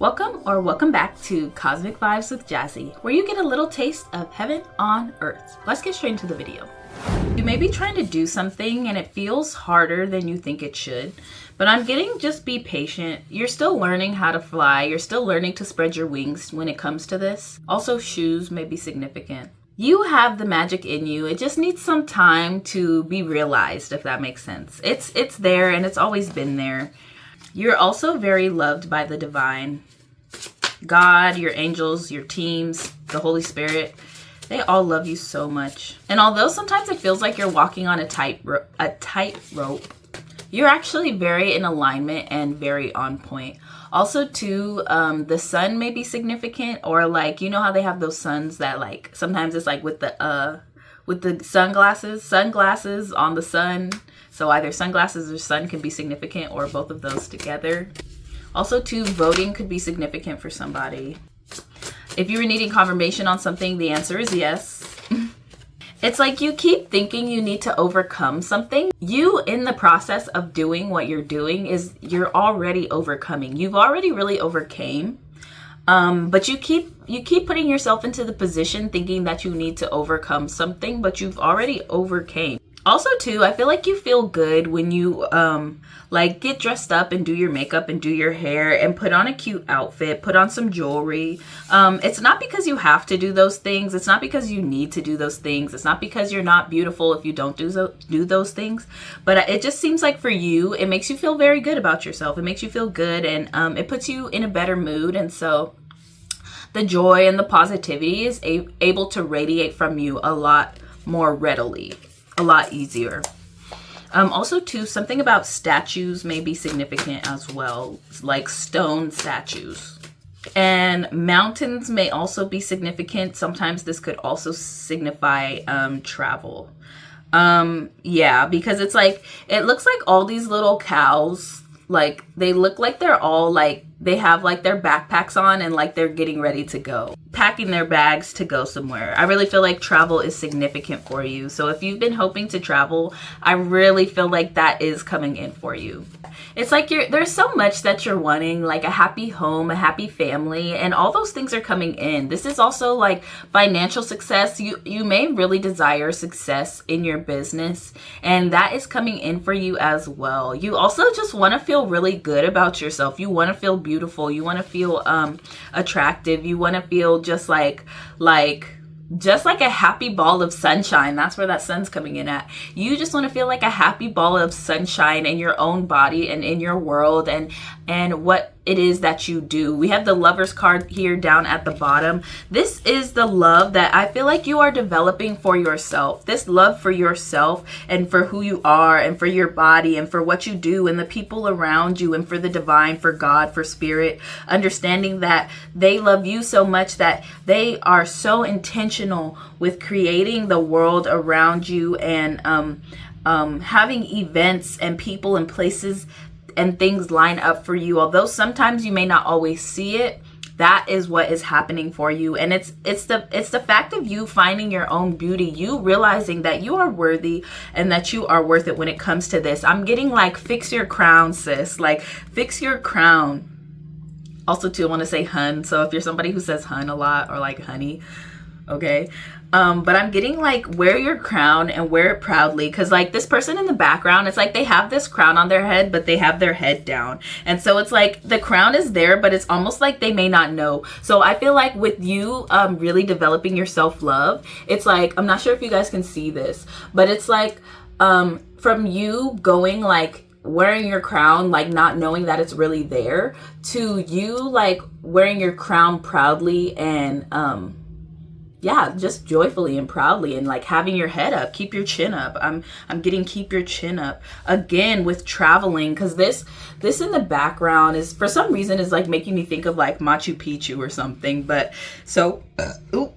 Welcome back to Cosmic Vibes with Jazzy, where you get a little taste of heaven on earth. Let's get straight into the video. You may be trying to do something and it feels harder than you think it should, but I'm getting just be patient. You're still learning how to fly. You're still learning to spread your wings when it comes to this. Also, shoes may be significant. You have the magic in you. It just needs some time to be realized, if that makes sense. It's there and it's always been there. You're also very loved by the divine. God, your angels, your teams, the Holy Spirit, they all love you so much. And although sometimes it feels like you're walking on a tightrope, you're actually very in alignment and very on point. Also, too, the sun may be significant, or like, you know how they have those suns that like, sometimes it's like with the sunglasses on the sun. So either sunglasses or sun can be significant, or both of those together. Also, too, voting could be significant for somebody. If you were needing confirmation on something, the answer is yes. It's like you keep thinking you need to overcome something. You, in the process of doing what you're doing, you're already overcoming. You've already really overcame. But you keep putting yourself into the position thinking that you need to overcome something, but you've already overcame. Also, too, I feel like you feel good when you like get dressed up and do your makeup and do your hair and put on a cute outfit, put on some jewelry. It's not because you have to do those things. It's not because you need to do those things. It's not because you're not beautiful if you don't do those things. But it just seems like for you, it makes you feel very good about yourself. It makes you feel good, and it puts you in a better mood. And so the joy and the positivity is able to radiate from you a lot more readily. A lot easier. Also, too, something about statues may be significant as well, like stone statues. And mountains may also be significant. Sometimes this could also signify travel. Yeah, because it's like, it looks like all these little cows, like they look like they're all like, they have like their backpacks on and like they're getting ready to go, packing their bags to go somewhere. I really feel like travel is significant for you. So if you've been hoping to travel, I really feel like that is coming in for you. It's like there's so much that you're wanting, like a happy home, a happy family, and all those things are coming in. This is also like financial success. You may really desire success in your business, and that is coming in for you as well. You also just want to feel really good about yourself. You want to feel beautiful. You want to feel attractive. You want to feel just like a happy ball of sunshine. That's where that sun's coming in at. You just want to feel like a happy ball of sunshine in your own body and in your world and what it is that you do. We have the Lovers card here down at the bottom. This is the love that I feel like you are developing for yourself. This love for yourself and for who you are and for your body and for what you do and the people around you and for the divine, for God, for spirit. Understanding that they love you so much that they are so intentional with creating the world around you and having events and people and places and things line up for you. Although sometimes you may not always see it, that is what is happening for you. And it's the fact of you finding your own beauty, you realizing that you are worthy and that you are worth it when it comes to this. I'm getting like, fix your crown, sis. Like, fix your crown. Also, too, I want to say hun. So if you're somebody who says hun a lot or like honey, okay. But I'm getting like, wear your crown and wear it proudly. Cause like this person in the background, it's like they have this crown on their head, but they have their head down. And so it's like the crown is there, but it's almost like they may not know. So I feel like with you really developing your self-love, it's like, I'm not sure if you guys can see this, but it's like from you going like, wearing your crown, like not knowing that it's really there, to you like wearing your crown proudly and yeah, just joyfully and proudly, and like having your head up, keep your chin up. I'm getting keep your chin up again with traveling, because this in the background is for some reason is like making me think of like Machu Picchu or something. But so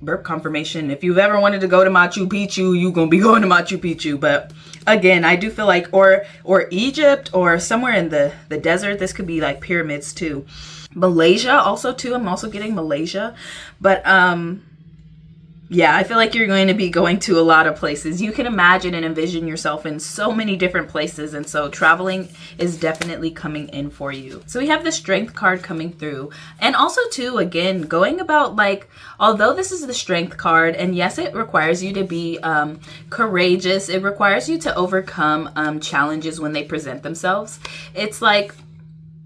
burp confirmation. If you've ever wanted to go to Machu Picchu, you're gonna be going to Machu Picchu. But again, I do feel like or Egypt or somewhere in the desert. This could be like pyramids too. Malaysia also too. I'm also getting Malaysia, but Yeah, I feel like you're going to be going to a lot of places. You can imagine and envision yourself in so many different places. And so traveling is definitely coming in for you. So we have the Strength card coming through. And also too, again, going about like, although this is the Strength card, and yes, it requires you to be courageous. It requires you to overcome challenges when they present themselves. It's like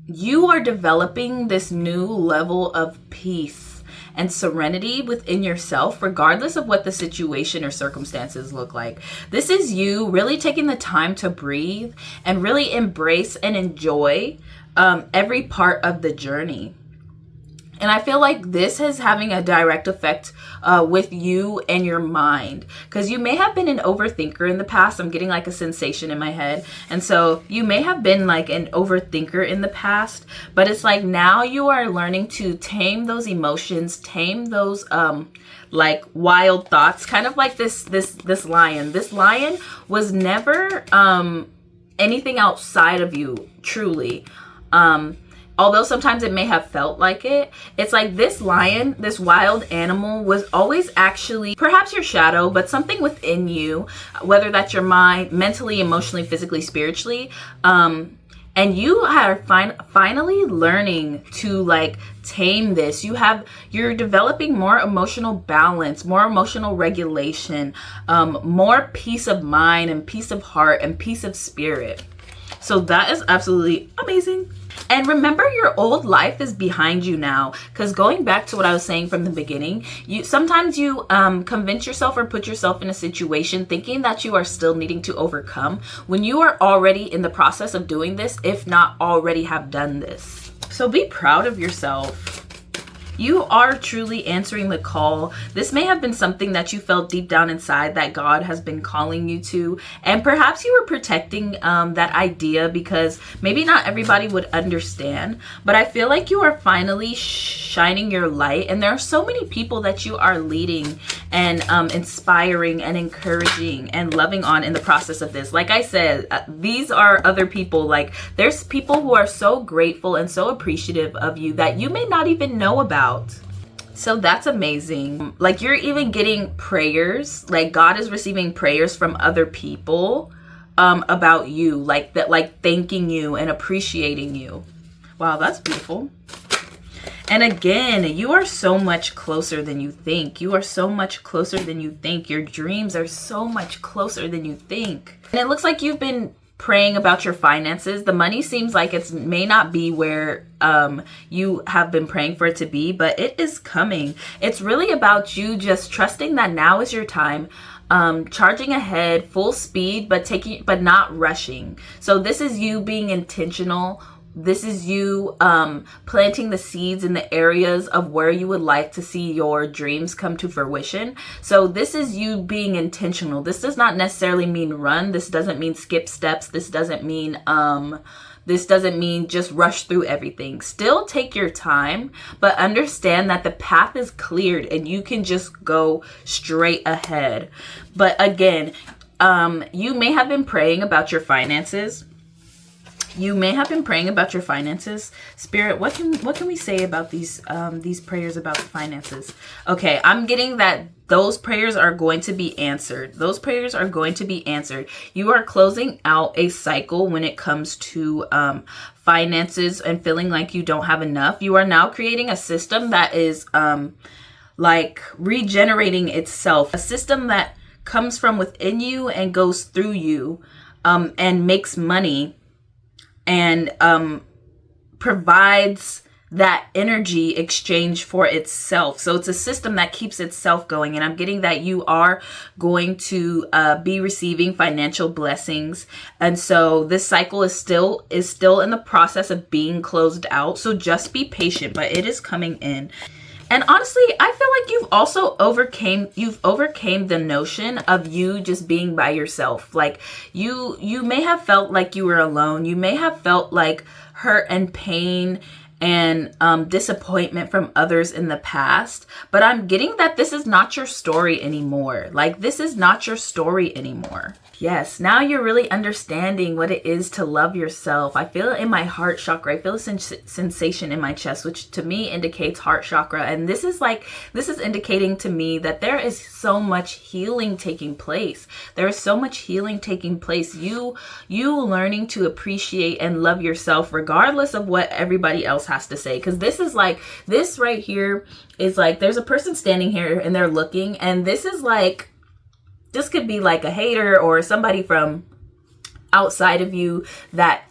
you are developing this new level of peace and serenity within yourself, regardless of what the situation or circumstances look like. This is you really taking the time to breathe and really embrace and enjoy every part of the journey. And I feel like this is having a direct effect with you and your mind, because you may have been an overthinker in the past. I'm getting like a sensation in my head. And so you may have been like an overthinker in the past, but it's like now you are learning to tame those emotions, tame those like wild thoughts, kind of like this lion. This lion was never anything outside of you, truly. Although sometimes it may have felt like it, it's like this lion, this wild animal was always actually perhaps your shadow, but something within you, whether that's your mind, mentally, emotionally, physically, spiritually. And you are finally learning to like tame this. You're developing more emotional balance, more emotional regulation, more peace of mind and peace of heart and peace of spirit. So that is absolutely amazing. And remember, your old life is behind you now, because going back to what I was saying from the beginning, sometimes you convince yourself or put yourself in a situation thinking that you are still needing to overcome when you are already in the process of doing this, if not already have done this. So be proud of yourself. You are truly answering the call. This may have been something that you felt deep down inside that God has been calling you to. And perhaps you were protecting that idea because maybe not everybody would understand. But I feel like you are finally shining your light. And there are so many people that you are leading and inspiring and encouraging and loving on in the process of this. Like I said, these are other people. Like there's people who are so grateful and so appreciative of you that you may not even know about. So that's amazing. Like you're even getting prayers, like God is receiving prayers from other people about you, like that, like thanking you and appreciating you. Wow, that's beautiful. And again, you are so much closer than you think. You are so much closer than you think. Your dreams are so much closer than you think. And it looks like you've been praying about your finances. The money seems like it may not be where you have been praying for it to be, but it is coming. It's really about you just trusting that now is your time, charging ahead full speed, but not rushing. So this is you being intentional. This is you planting the seeds in the areas of where you would like to see your dreams come to fruition. So this is you being intentional. This does not necessarily mean run. This doesn't mean skip steps. This doesn't mean just rush through everything. Still take your time, but understand that the path is cleared and you can just go straight ahead. But again, you may have been praying about your finances. You may have been praying about your finances. Spirit, what can we say about these prayers about the finances? Okay, I'm getting that those prayers are going to be answered. Those prayers are going to be answered. You are closing out a cycle when it comes to finances and feeling like you don't have enough. You are now creating a system that is like regenerating itself. A system that comes from within you and goes through you and makes money and provides that energy exchange for itself. So it's a system that keeps itself going. And I'm getting that you are going to be receiving financial blessings. And so this cycle is still in the process of being closed out. So just be patient, but it is coming in. And honestly, I feel like you've overcame the notion of you just being by yourself. Like you may have felt like you were alone. You may have felt like hurt and pain and disappointment from others in the past. But I'm getting that this is not your story anymore. Like, this is not your story anymore. Yes, now you're really understanding what it is to love yourself. I feel it in my heart chakra. I feel a sensation in my chest, which to me indicates heart chakra. And this is indicating to me that there is so much healing taking place. There is so much healing taking place. You learning to appreciate and love yourself regardless of what everybody else has to say. Because this right here is like, there's a person standing here and they're looking, and this could be like a hater or somebody from outside of you that,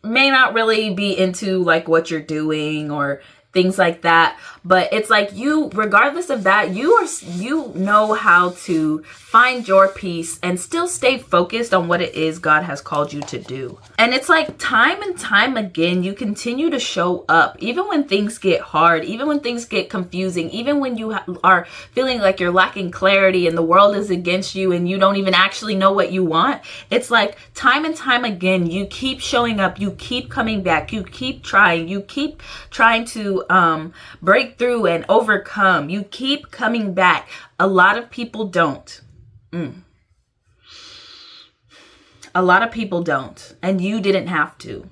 may not really be into like what you're doing or things like that. But it's like, you, regardless of that, you know how to find your peace and still stay focused on what it is God has called you to do. And it's like, time and time again, you continue to show up, even when things get hard, even when things get confusing, even when you are feeling like you're lacking clarity and the world is against you and you don't even actually know what you want. It's like, time and time again, you keep showing up, you keep coming back, you keep trying to break through and overcome. You keep coming back. A lot of people don't. A lot of people don't, and you didn't have to,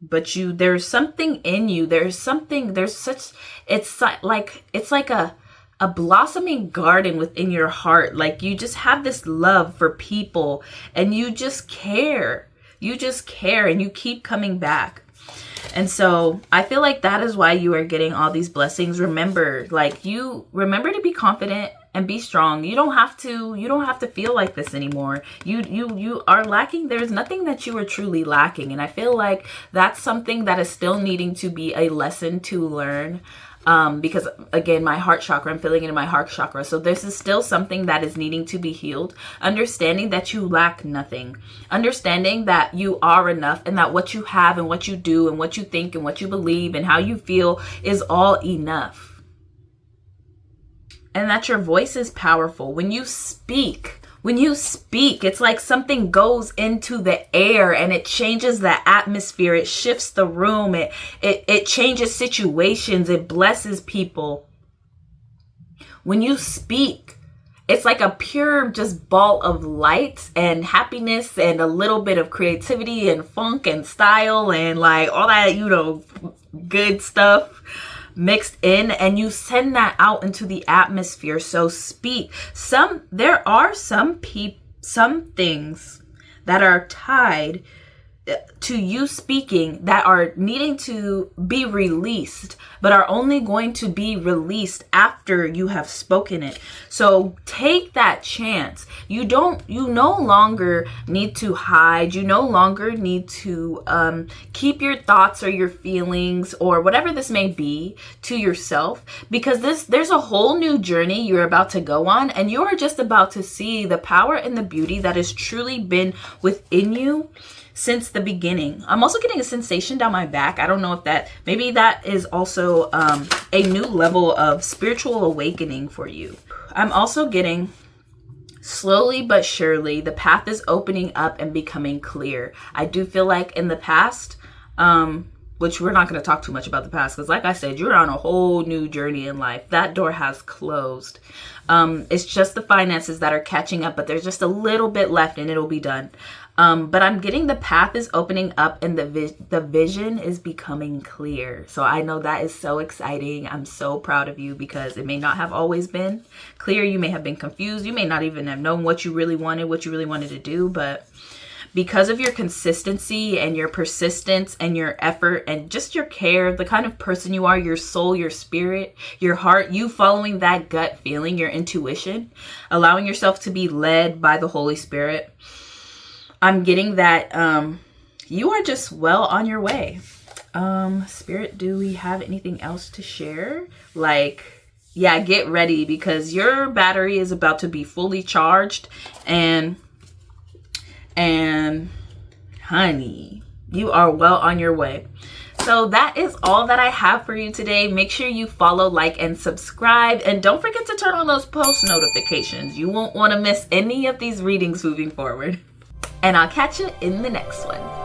but there's something in you. It's like a blossoming garden within your heart. Like, you just have this love for people, and you just care. And you keep coming back. And so I feel like that is why you are getting all these blessings. Remember to be confident and be strong. You don't have to feel like this anymore. You are lacking. There's nothing that you are truly lacking. And I feel like that's something that is still needing to be a lesson to learn. Because again, my heart chakra, I'm feeling it in my heart chakra. So this is still something that is needing to be healed. Understanding that you lack nothing. Understanding that you are enough, and that what you have and what you do and what you think and what you believe and how you feel is all enough. And that your voice is powerful. When you speak, it's like something goes into the air and it changes the atmosphere. It shifts the room. It changes situations. It blesses people. When you speak, it's like a pure just ball of light and happiness and a little bit of creativity and funk and style and like all that, good stuff mixed in, and you send that out into the atmosphere. So speak. There are some things that are tied to you speaking that are needing to be released, but are only going to be released after you have spoken it. So take that chance. You no longer need to hide. You no longer need to keep your thoughts or your feelings or whatever this may be to yourself, because there's a whole new journey you're about to go on, and you are just about to see the power and the beauty that has truly been within you since the beginning. I'm also getting a sensation down my back. I don't know if maybe that is also a new level of spiritual awakening for you. I'm also getting, slowly but surely, the path is opening up and becoming clear. I do feel like in the past, which we're not going to talk too much about the past, because like I said, you're on a whole new journey in life. That door has closed. It's just the finances that are catching up, but there's just a little bit left and it'll be done. But I'm getting the path is opening up and the vision is becoming clear. So I know that is so exciting. I'm so proud of you, because it may not have always been clear. You may have been confused. You may not even have known what you really wanted to do. But because of your consistency and your persistence and your effort and just your care, the kind of person you are, your soul, your spirit, your heart, you following that gut feeling, your intuition, allowing yourself to be led by the Holy Spirit, I'm getting that you are just well on your way. Spirit, do we have anything else to share? Yeah, get ready, because your battery is about to be fully charged, and honey, you are well on your way. So that is all that I have for you today. Make sure you follow, like, and subscribe. And don't forget to turn on those post notifications. You won't want to miss any of these readings moving forward. And I'll catch you in the next one.